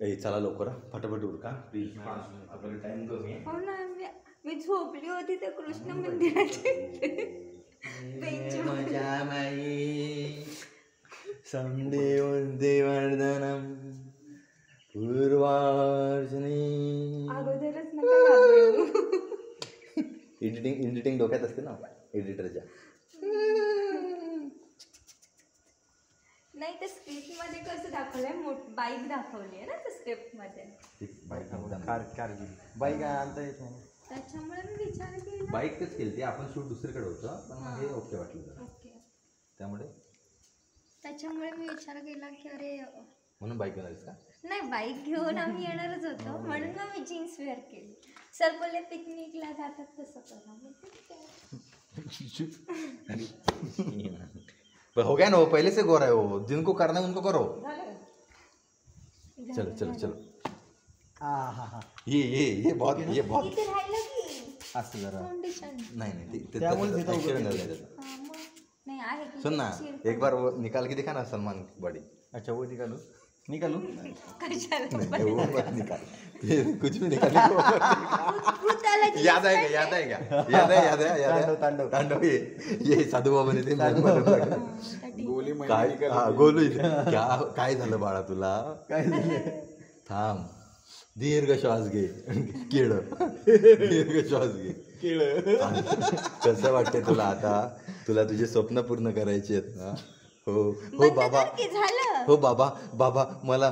चला लवकर फटाफट उरका प्लीज, आपल्याला टाइम कमी आहे. हो ना, मी झोपली होती त्या कृष्ण मंदिराची मजा माई संदेवंदे वर्धनम पूर्वार्जनी. अगोदरच नका घाबरू. एडिटिंग डोक्यात असते ना एडिटरच्या. नाही, तर स्क्रिप्ट मध्ये कसं दाखवलंय, बाईक दाखवली आहे ना त्या स्क्रिप्ट मध्ये. बाईक आणता येत नाही, त्याच्यामुळे मी विचार केला. बाईकच केली ती आपण, शूट दुसरीकडे होतं पण मग हे ओके वाटलं ओके. त्यामुळे मी विचार केला की अरे म्हणून बाईक घेऊन आलीस का? नाही, बाईक घेऊन आम्ही येणारच होतो म्हणून मग मी जीन्स वेअर केली. सर बोलले पिकनिकला जातात तसं करा. हो गया ना, वो पहले से गोरा है, वो जिनको करना है उनको करो. चलो चलो चलो. ये बहुत इथे राहिलं की असं जरा कंडिशन नाही त्यामुळे नाही आहे की. सुन ना, एक बार वो निकाल के दिखा ना सलमान की बॉडी. अच्छा, वो निकालू कशाला नहीं, वो मत निकाल, फिर कुछ भी निकाल. याद आएगा. तांडव ये साधू बाबा ने ते गोली गोलू काय झालं बाळा तुला? काय झालं? थांब, दीर्घ श्वास घे. दीर्घ श्वास घे. कसं वाटतंय तुला आता? तुला तुझे स्वप्न पूर्ण करायचे आहेत ना? हो बाबा, झालं. हो बाबा मला